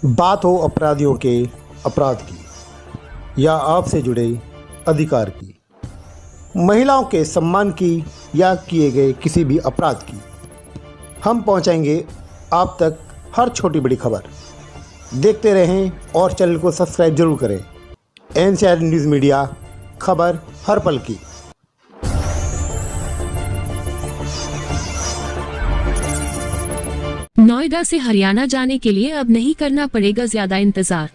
बात हो अपराधियों के अपराध की या आपसे जुड़े अधिकार की, महिलाओं के सम्मान की या किए गए किसी भी अपराध की, हम पहुंचाएंगे आप तक हर छोटी बड़ी खबर। देखते रहें और चैनल को सब्सक्राइब जरूर करें। NCR न्यूज़ मीडिया, खबर हर पल की। नोएडा से हरियाणा जाने के लिए अब नहीं करना पड़ेगा ज्यादा इंतजार।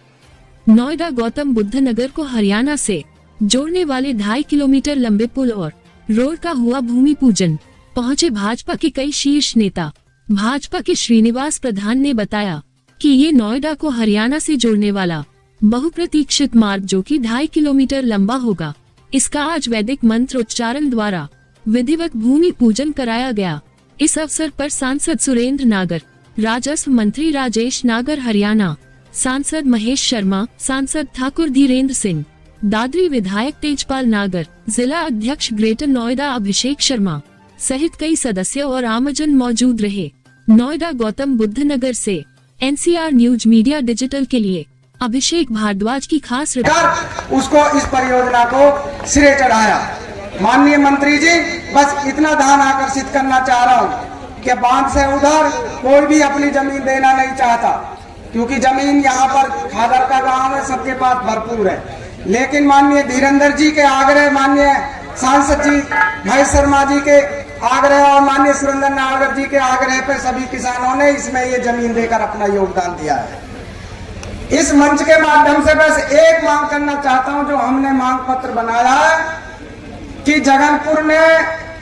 नोएडा गौतम बुद्ध नगर को हरियाणा से जोड़ने वाले 2.5 किलोमीटर लंबे पुल और रोड का हुआ भूमि पूजन। पहुंचे भाजपा के कई शीर्ष नेता। भाजपा के श्रीनिवास प्रधान ने बताया कि ये नोएडा को हरियाणा से जोड़ने वाला बहुप्रतीक्षित मार्ग जो कि 2.5 किलोमीटर लंबा होगा, इसका आज वैदिक मंत्र उच्चारण द्वारा विधिवत भूमि पूजन कराया गया। इस अवसर पर सांसद सुरेंद्र नागर, राजस्व मंत्री राजेश नागर हरियाणा, सांसद महेश शर्मा, सांसद ठाकुर धीरेन्द्र सिंह, दादरी विधायक तेजपाल नागर, जिला अध्यक्ष ग्रेटर नोएडा अभिषेक शर्मा सहित कई सदस्य और आमजन मौजूद रहे। नोएडा गौतम बुद्ध नगर से NCR न्यूज मीडिया डिजिटल के लिए अभिषेक भारद्वाज की खास रिपोर्ट। उसको इस परियोजना को सिरे चढ़ाया। माननीय मंत्री जी, बस इतना ध्यान आकर्षित करना चाह रहा हूँ कि बांध से उधर कोई भी अपनी जमीन देना नहीं चाहता, क्योंकि जमीन यहाँ पर खादर का गांव है, सबके पास भरपूर है। लेकिन माननीय धीरेन्द्र जी के आग्रह, माननीय सांसद जी महेश शर्मा जी के आग्रह और माननीय सुरेंद्र नागर जी के आग्रह पे सभी किसानों ने इसमें ये जमीन देकर अपना योगदान दिया है। इस मंच के माध्यम से बस एक मांग करना चाहता हूं, जो हमने मांग पत्र बनाया है कि जगनपुर ने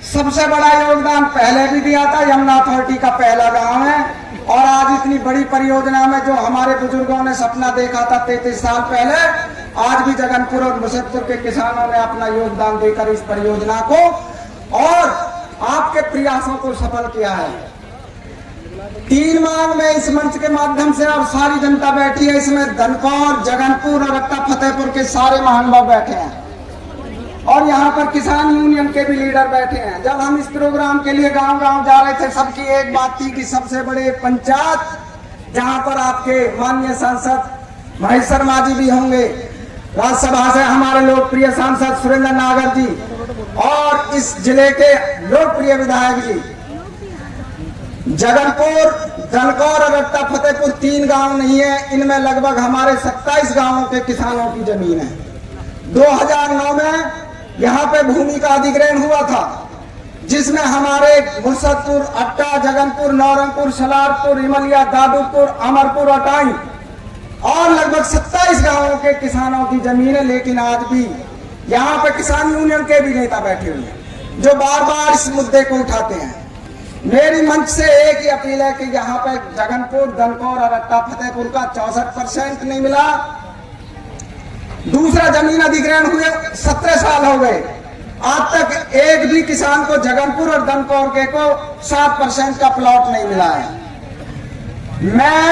सबसे बड़ा योगदान पहले भी दिया था, यमुना अथॉरिटी का पहला गांव है, और आज इतनी बड़ी परियोजना में जो हमारे बुजुर्गों ने सपना देखा था 33 साल पहले, आज भी जगनपुर और मुजफ्फरपुर के किसानों ने अपना योगदान देकर इस परियोजना को और आपके प्रयासों को सफल किया है। 3 मांग में इस मंच के माध्यम से, और सारी जनता बैठी है इसमें, धनकौर, जगनपुर और अट्टा फतेहपुर के सारे महानुभाव बैठे हैं, और यहाँ पर किसान यूनियन के भी लीडर बैठे हैं। जब हम इस प्रोग्राम के लिए गांव-गांव जा रहे थे, सबकी एक बात थी कि सबसे बड़े पंचायत जहाँ पर आपके माननीय सांसद महेश शर्मा जी भी होंगे, राज्यसभा से हमारे लोकप्रिय सांसद सुरेंद्र नागर जी, और इस जिले के लोकप्रिय विधायक जी, जगनपुर, धनकौर और अट्टा फतेहपुर 3 गांव नहीं है, इनमें लगभग हमारे 27 गांवों के किसानों की जमीन है। 2009 में यहाँ पे भूमि का अधिग्रहण हुआ था, जिसमें हमारे मुर्शदपुर, अट्टा, जगनपुर, नौरंगपुर, सलारपुर, इमलिया, दादूपुर, अमरपुर, अटाई और लगभग 27 गांवों के किसानों की जमीन है। लेकिन आज भी यहाँ पे किसान यूनियन के भी नेता बैठे हुए हैं, जो बार बार इस मुद्दे को उठाते हैं। मेरी मंच से एक ही अपील है कि यहाँ पे जगनपुर, धनकौर और अट्टा फतेहपुर का 64% नहीं मिला। दूसरा, जमीन अधिग्रहण हुए 17 साल हो गए, आज तक एक भी किसान को जगनपुर और धनकौर के को 7% का प्लॉट नहीं मिला है। मैं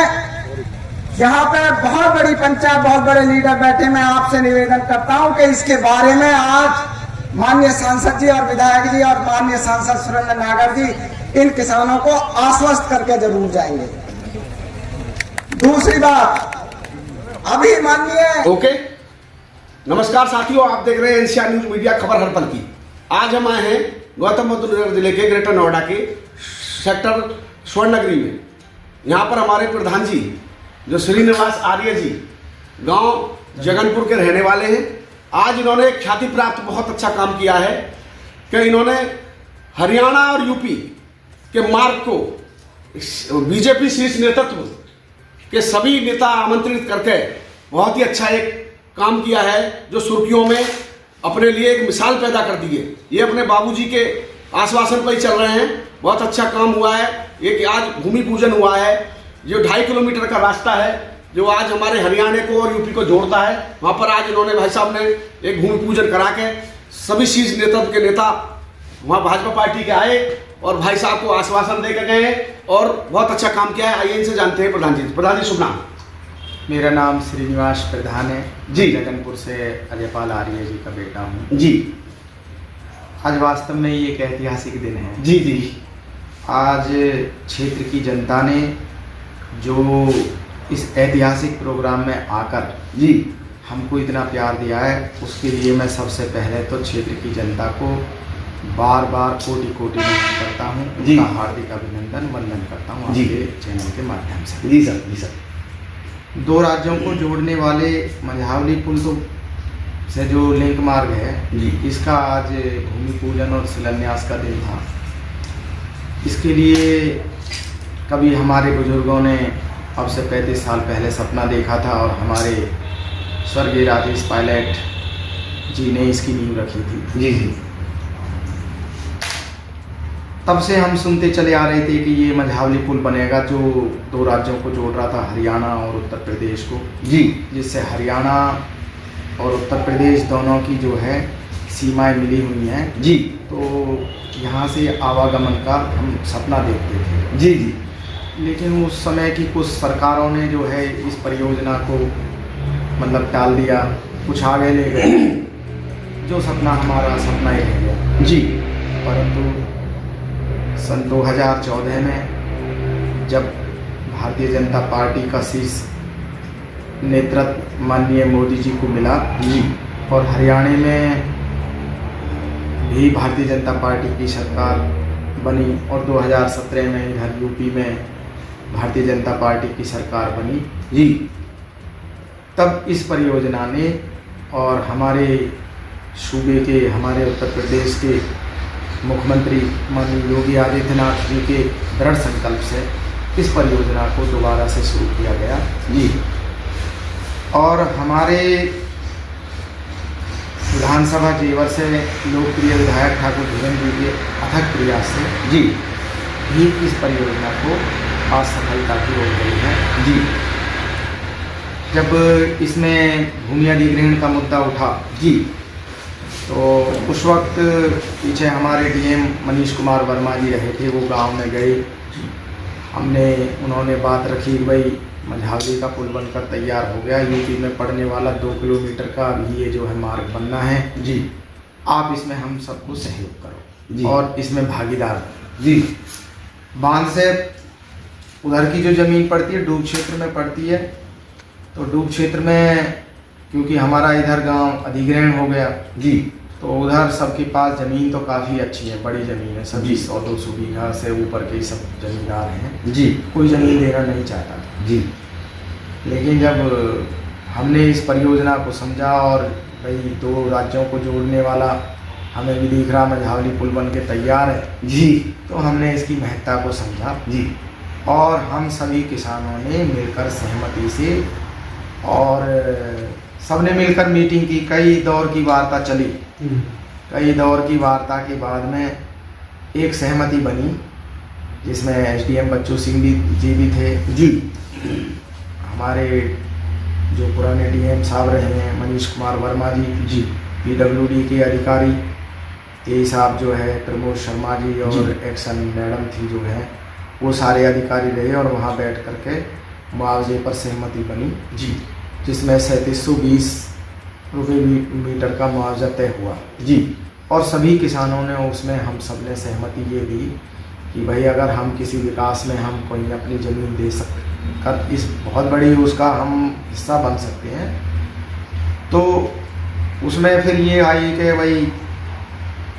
यहाँ पे बहुत बड़ी पंचायत, बहुत बड़े लीडर बैठे, मैं आपसे निवेदन करता हूँ कि इसके बारे में आज माननीय सांसद जी और विधायक जी और माननीय सांसद सुरेंद्र नागर जी इन किसानों को आश्वस्त करके जरूर जाएंगे। दूसरी बात, अभी माननीय नमस्कार साथियों, आप देख रहे हैं NCR न्यूज मीडिया, खबर हर पल की। आज हम आए हैं गौतम बुद्ध नगर जिले के ग्रेटर नोएडा के सेक्टर स्वर्णनगरी में। यहाँ पर हमारे प्रधान जी जो श्रीनिवास आर्य जी गांव जगनपुर के रहने वाले हैं। आज इन्होंने ख्याति प्राप्त बहुत अच्छा काम किया है कि इन्होंने हरियाणा और यूपी के मार्ग को बीजेपी शीर्ष नेतृत्व के सभी नेता आमंत्रित करके बहुत ही अच्छा एक काम किया है, जो सुर्खियों में अपने लिए एक मिसाल पैदा कर दी है। ये अपने बाबूजी के आश्वासन पर ही चल रहे हैं। बहुत अच्छा काम हुआ है ये कि आज भूमि पूजन हुआ है, जो 2.5 किलोमीटर का रास्ता है, जो आज हमारे हरियाणा को और यूपी को जोड़ता है। वहाँ पर आज इन्होंने, भाई साहब ने एक भूमि पूजन करा के सभी शीर्ष नेतृत्व के नेता वहाँ भाजपा पार्टी के आए और भाई साहब को आश्वासन दे के गए और बहुत अच्छा काम किया है। आइए इनसे जानते हैं प्रधान जी। प्रधान जी, शुभ नाम? मेरा नाम श्रीनिवास प्रधान है जी। जगनपुर से अजयपाल आर्य जी का बेटा हूँ जी। आज वास्तव में ये एक ऐतिहासिक दिन है। जी जी। आज क्षेत्र की जनता ने जो इस ऐतिहासिक प्रोग्राम में आकर जी हमको इतना प्यार दिया है, उसके लिए मैं सबसे पहले तो क्षेत्र की जनता को बार बार कोटि कोटि नमन करता हूँ, जी। उनका हार्दिक अभिनंदन वंदन करता हूँ जी। आपके चैनल के माध्यम से। जी सर। दो राज्यों को जोड़ने वाले मंझावली पुल तो से जो लिंक मार्ग है जी। इसका आज भूमि पूजन और शिलान्यास का दिन था। इसके लिए कभी हमारे बुजुर्गों ने अब से 35 साल पहले सपना देखा था और हमारे स्वर्गीय राजेश पायलट जी ने इसकी नींव रखी थी। जी जी तब से हम सुनते चले आ रहे थे कि ये मंझावली पुल बनेगा जो दो राज्यों को जोड़ रहा था, हरियाणा और उत्तर प्रदेश को, जी जिससे हरियाणा और उत्तर प्रदेश दोनों की जो है सीमाएं मिली हुई हैं। जी तो यहाँ से आवागमन का हम सपना देखते थे। जी जी लेकिन उस समय की कुछ सरकारों ने जो है इस परियोजना को मतलब टाल दिया, कुछ आगे ले गए, जो सपना हमारा सपना ही रह गया। जी परंतु सन 2014 में जब भारतीय जनता पार्टी का शीर्ष नेतृत्व माननीय मोदी जी को मिला जी और हरियाणा में भी भारतीय जनता पार्टी की सरकार बनी और 2017 में इधर यूपी में भारतीय जनता पार्टी की सरकार बनी, जी तब इस परियोजना ने और हमारे सूबे के, हमारे उत्तर प्रदेश के मुख्यमंत्री माननीय योगी आदित्यनाथ जी के दृढ़ संकल्प से इस परियोजना को दोबारा से शुरू किया गया। जी और हमारे विधानसभा जेवर से लोकप्रिय विधायक ठाकुर धीरेन्द्र जी के अथक प्रयास से जी भी इस परियोजना को आज सफलता की ओर गई है। जी जब इसमें भूमि अधिग्रहण का मुद्दा उठा जी तो उस वक्त पीछे हमारे डीएम मनीष कुमार वर्मा जी रहे थे, वो गांव में गए, उन्होंने बात रखी कि भाई मंझावली का पुल बनकर तैयार हो गया, यूपी में पड़ने वाला 2 किलोमीटर का अभी ये जो है मार्ग बनना है, जी आप इसमें हम सबको सहयोग करो जी। और इसमें भागीदार बनो। जी बांध से उधर की जो ज़मीन पड़ती है डूब क्षेत्र में पड़ती है, तो डूब क्षेत्र में क्योंकि हमारा इधर गांव अधिग्रहण हो गया जी तो उधर सबके पास ज़मीन तो काफ़ी अच्छी है, बड़ी ज़मीन है, सभी जी। 100-200 बीघा से ऊपर के सब जमींदार हैं, जी कोई ज़मीन देना नहीं चाहता था। जी लेकिन जब हमने इस परियोजना को समझा और भाई 2 राज्यों को जोड़ने वाला हमें भी दिख रहा मंझावली पुल बन के तैयार है, जी तो हमने इसकी महत्ता को समझा जी और हम सभी किसानों ने मिलकर सहमति से और सबने मिलकर मीटिंग की, कई दौर की वार्ता चली, कई दौर की वार्ता के बाद में एक सहमति बनी जिसमें एसडीएम बच्चू सिंह जी भी थे, जी हमारे जो पुराने डीएम साहब रहे हैं मनीष कुमार वर्मा जी, जी पीडब्ल्यूडी के अधिकारी ए साहब जो है प्रमोद शर्मा जी और जी। एक्शन मैडम थी जो है, वो सारे अधिकारी रहे और वहाँ बैठ करके मुआवजे पर सहमति बनी, जी जिसमें 3720 रुपये मीटर का मुआवजा तय हुआ। जी और सभी किसानों ने उसमें हम सब ने सहमति ये दी कि भाई अगर हम किसी विकास में हम कोई अपनी ज़मीन दे कर इस बहुत बड़ी उसका हम हिस्सा बन सकते हैं, तो उसमें फिर ये आई कि भाई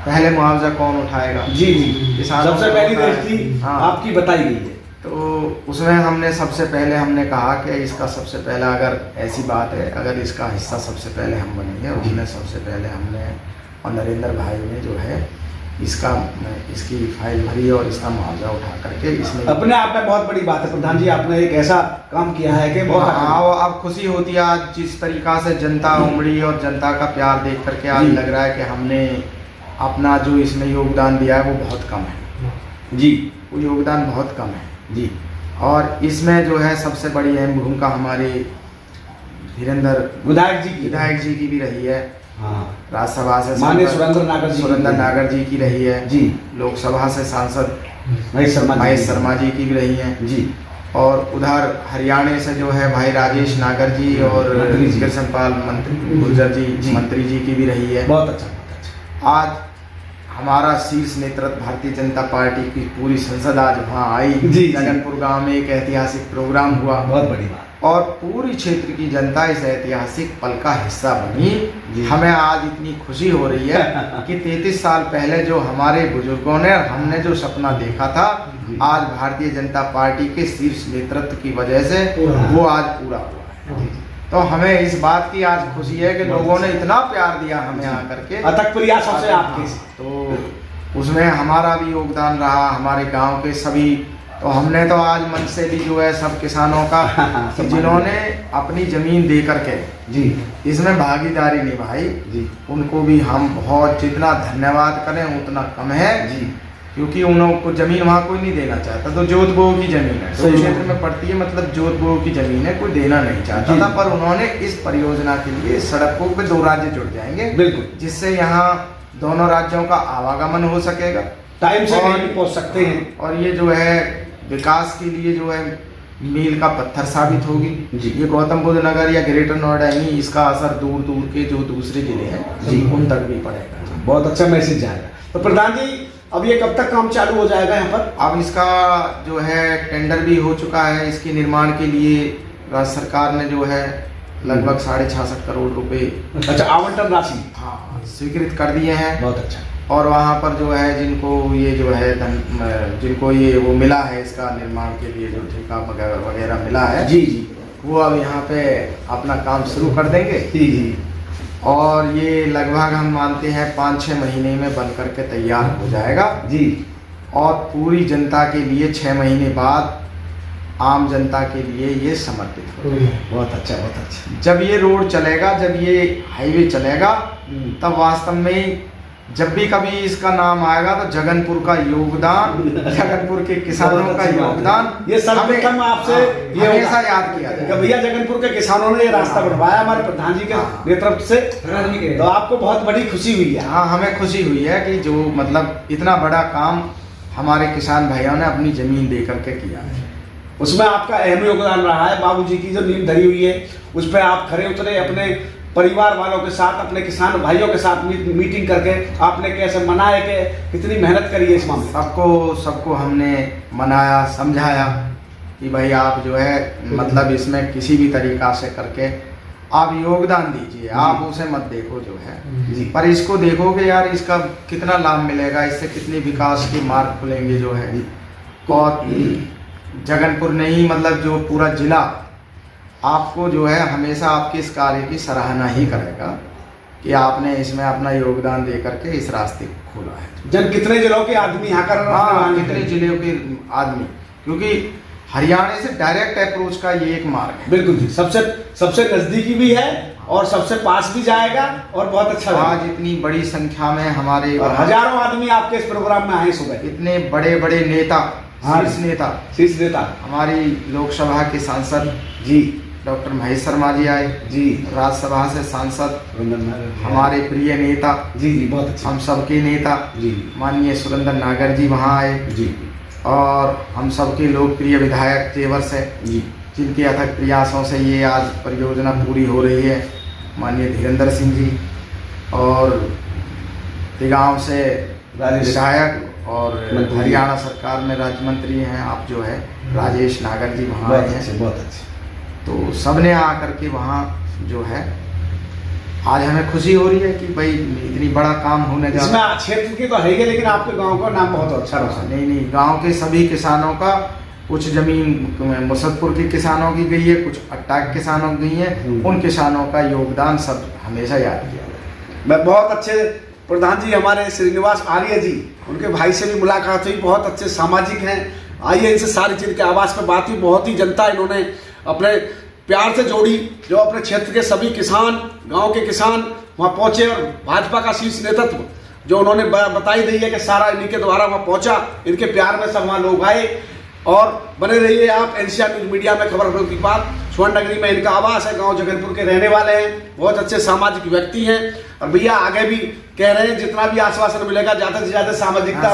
पहले मुआवजा कौन उठाएगा। जी जी किसानों सबसे ने पहली उठाया। दृष्टि हाँ। आपकी बताई गई है। तो उसमें हमने सबसे पहले हमने कहा कि इसका सबसे पहला अगर ऐसी बात है, अगर इसका हिस्सा सबसे पहले हम बनेंगे, उसमें सबसे पहले हमने और नरेंद्र भाई ने जो है इसकी फाइल भरी और इसका मुआवजा उठा करके इसमें अपने आप में बहुत बड़ी बात है प्रधान जी, आपने एक ऐसा काम किया है कि हाँ, अब खुशी होती है आज जिस तरीका से जनता उमड़ी और जनता का प्यार देख करके आज जी। लग रहा है कि हमने अपना जो इसमें योगदान दिया है वो बहुत कम है जी, वो योगदान बहुत कम है जी और इसमें जो है सबसे बड़ी अहम भूमिका हमारे धीरेन्द्र विधायक जी की भी रही है। हाँ राज्यसभा से माननीय सुरेंद्र सुरेंद्र नागर जी की रही है जी, लोकसभा से सांसद महेश शर्मा जी की भी रही हैं जी, और उधर हरियाणा से जो है भाई राजेश नागर जी और मंत्री जी। कृष्णपाल मंत्री गुर्जर जी मंत्री जी की भी रही है। बहुत अच्छा बहुत अच्छा। आज हमारा शीर्ष नेतृत्व भारतीय जनता पार्टी की पूरी संसद आज वहाँ आई, जी। जगनपुर गांव में एक ऐतिहासिक प्रोग्राम हुआ बहुत बड़ी बात। और पूरी क्षेत्र की जनता इस ऐतिहासिक पल का हिस्सा बनी। हमें आज इतनी खुशी हो रही है कि 33 साल पहले जो हमारे बुजुर्गों ने और हमने जो सपना देखा था, आज भारतीय जनता पार्टी के शीर्ष नेतृत्व की वजह से वो आज पूरा हुआ है। तो हमें इस बात की आज खुशी है कि लोगों ने इतना प्यार दिया हमें आकर के, अथक प्रयासों से आपके, तो उसमें हमारा भी योगदान रहा, हमारे गांव के सभी। तो हमने तो आज मन से भी जो है सब किसानों का जिन्होंने अपनी जमीन दे करके जी इसमें भागीदारी निभाई जी, उनको भी हम बहुत जितना धन्यवाद करें उतना कम है जी, क्योंकि उनको जमीन वहाँ कोई नहीं देना चाहता। तो जोत बोओ की जमीन है, तो क्षेत्र में पड़ती है, मतलब जोत बोओ की जमीन है, कोई देना नहीं चाहता था। पर उन्होंने इस परियोजना के लिए सड़कों पे 2 राज्य जुड़ जाएंगे, बिल्कुल, जिससे यहाँ दोनों राज्यों का आवागमन हो सकेगा, टाइम से कहीं भी पहुंच सकते हैं। और ये जो है विकास के लिए जो है मील का पत्थर साबित होगी। ये गौतम बुद्ध नगर या ग्रेटर नोएडा ही, इसका असर दूर दूर के जो दूसरे जिले हैं जी उन तक भी पड़ेगा। बहुत अच्छा मैसेज जाएगा। तो प्रधान जी, अब ये कब तक काम चालू हो जाएगा यहाँ पर? अब इसका जो है टेंडर भी हो चुका है। इसके निर्माण के लिए राज्य सरकार ने जो है लगभग 66.5 करोड़ रुपए अच्छा आवंटन राशि हाँ स्वीकृत कर दिए हैं। बहुत अच्छा। और वहाँ पर जो है जिनको ये जो है जिनको ये वो मिला है इसका निर्माण के लिए जो ठेका वगैरह मिला है जी जी, वो अब यहाँ पे अपना काम शुरू कर देंगे जी जी, और ये लगभग हम मानते हैं 5-6 महीने में बन करके तैयार हो जाएगा जी, और पूरी जनता के लिए 6 महीने बाद आम जनता के लिए ये समर्पित होगा। बहुत अच्छा, बहुत अच्छा। जब ये रोड चलेगा, जब ये हाईवे चलेगा, तब वास्तव में जब भी कभी इसका नाम आएगा तो जगनपुर का योगदान, जगनपुर के किसानों का योगदान, ये सर्वप्रथम आपसे ये हमेशा याद किया जाएगा। भैया जगनपुर के किसानों ने ये रास्ता बनवाया हमारे प्रधान जी के नेतृत्व से, तो आपको बहुत बड़ी खुशी हुई है? हाँ, हमें खुशी हुई है कि जो मतलब इतना बड़ा काम हमारे किसान भाइयों ने अपनी जमीन दे करके किया है। उसमें आपका अहम योगदान रहा है। बाबूजी की जो नींव धरी हुई है उस पर आप खरे उतरे, अपने परिवार वालों के साथ, अपने किसान भाइयों के साथ मीटिंग करके आपने कैसे मनाया, कि कितनी मेहनत करी है इस मामले? सबको हमने मनाया, समझाया कि भाई आप जो है मतलब इसमें किसी भी तरीका से करके आप योगदान दीजिए, आप उसे मत देखो जो है जी, पर इसको देखो कि यार इसका कितना लाभ मिलेगा, इससे कितनी विकास के मार्ग खुलेंगे जो है। और जगनपुर नहीं मतलब जो पूरा जिला आपको जो है हमेशा आपके इस कार्य की सराहना ही करेगा कि आपने इसमें अपना योगदान दे करके इस रास्ते को खोला है। कितने जिलों के आदमी यहाँ कर कितने जिलों के आदमी, क्योंकि हरियाणा से डायरेक्ट अप्रोच का ये एक मार्ग है। बिल्कुल जी, सबसे नजदीकी भी है और सबसे पास भी जाएगा और बहुत अच्छा। आज इतनी बड़ी संख्या में हमारे हजारों आदमी आपके इस प्रोग्राम में आए सुबह, इतने बड़े बड़े नेता, शीर्ष नेता हमारी लोकसभा के सांसद जी डॉक्टर महेश शर्मा जी आए जी, राज्यसभा से सांसद हमारे प्रिय नेता जी जी, बहुत अच्छा, हम सबके नेता जी माननीय सुरेंद्र नागर जी वहाँ आए जी, और हम सबके लोकप्रिय विधायक तेवर से जी, जिनके अथक प्रयासों से ये आज परियोजना पूरी हो रही है, माननीय धीरेन्द्र सिंह जी, और तिगांव से विधायक और हरियाणा सरकार में राज्य मंत्री हैं आप जो है राजेश नागर जी वहाँ आए हैं। बहुत अच्छे। तो सबने आकर के वहाँ जो है आज हमें खुशी हो रही है कि भाई इतनी बड़ा काम होने जा रहा है। क्षेत्र की तो है ही, लेकिन आपके गांव का नाम बहुत अच्छा रहा। नहीं, गांव के सभी किसानों का, कुछ जमीन मुसद्दपुर के किसानों की गई है, कुछ अट्टा के किसानों की गई है, उन किसानों का योगदान सब हमेशा याद किया जाए। मैं बहुत अच्छे प्रधान जी हमारे श्रीनिवास आर्य जी, उनके भाई से भी मुलाकात हुई, बहुत अच्छे सामाजिक हैं। आइए इनसे सारी चीज़ के आवाज़ पर बात हुई। बहुत ही जनता इन्होंने अपने प्यार से जोड़ी, जो अपने क्षेत्र के सभी किसान, गांव के किसान वहां पहुंचे, और भाजपा का शीर्ष नेतृत्व जो उन्होंने बताई दी है कि सारा इन्हीं के द्वारा वहां पहुंचा, इनके प्यार में सब वहां लोग आए। और बने रहिए आप एनसीआर न्यूज मीडिया में। खबर की बात, स्वर्ण नगरी में इनका आवास है, गांव जगनपुर के रहने वाले हैं, बहुत अच्छे सामाजिक व्यक्ति हैं। और भैया आगे भी कह रहे हैं जितना भी आश्वासन मिलेगा ज़्यादा से ज़्यादा सामाजिकता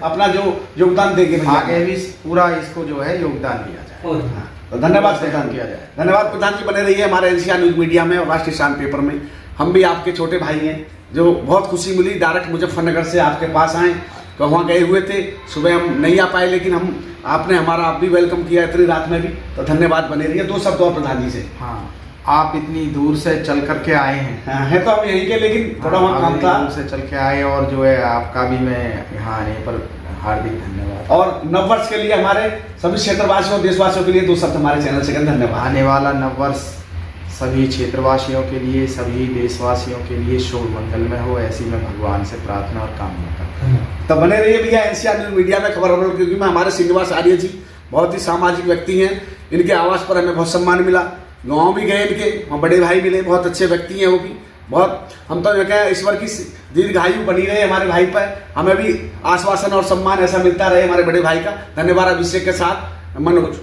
अपना जो योगदान देंगे, आगे भी पूरा इसको जो है योगदान दिया जाए। तो धन्यवाद प्रधान, किया जाए। धन्यवाद प्रधान जी, बने रहिए हमारे एनसीआर न्यूज मीडिया में और राष्ट्रीय शान पेपर में। हम भी आपके छोटे भाई हैं, जो बहुत खुशी मिली डायरेक्ट मुजफ्फरनगर से आपके पास आए। कि वहाँ गए हुए थे, सुबह हम नहीं आ पाए, लेकिन हम आपने हमारा आप भी वेलकम किया इतनी रात में भी, तो धन्यवाद बने रहिए। 2 शब्द और प्रधान जी से। हाँ, आप इतनी दूर से चल करके आए हैं। हाँ, है तो हम यहीं के, लेकिन थोड़ा वहाँ काम था। दूर से चल के आए, और जो है आपका भी मैं यहाँ आने पर हार्दिक धन्यवाद। और नववर्ष के लिए हमारे सभी क्षेत्रवासियों देशवासियों के लिए 2 शब्द हमारे चैनल से धन्यवाद। आने वाला नववर्ष सभी क्षेत्रवासियों के लिए, सभी देशवासियों के लिए शुभ मंगलमय हो, ऐसी मैं भगवान से प्रार्थना और कामना करता हूँ। तो बने रहिए भैया एनसीआर न्यूज़ मीडिया में खबर, क्योंकि मैं हमारे श्रीनिवास आर्य जी बहुत ही सामाजिक व्यक्ति हैं। इनके आवास पर हमें बहुत सम्मान मिला, गाँव भी गए इनके, वहाँ बड़े भाई मिले, बहुत अच्छे व्यक्ति हैं वो भी। बहुत हम तो कहें ईश्वर की दीर्घायु बनी रहे हमारे भाई पर, हमें भी आश्वासन और सम्मान ऐसा मिलता रहे हमारे बड़े भाई का। धन्यवाद। अभिषेक के साथ मनोज।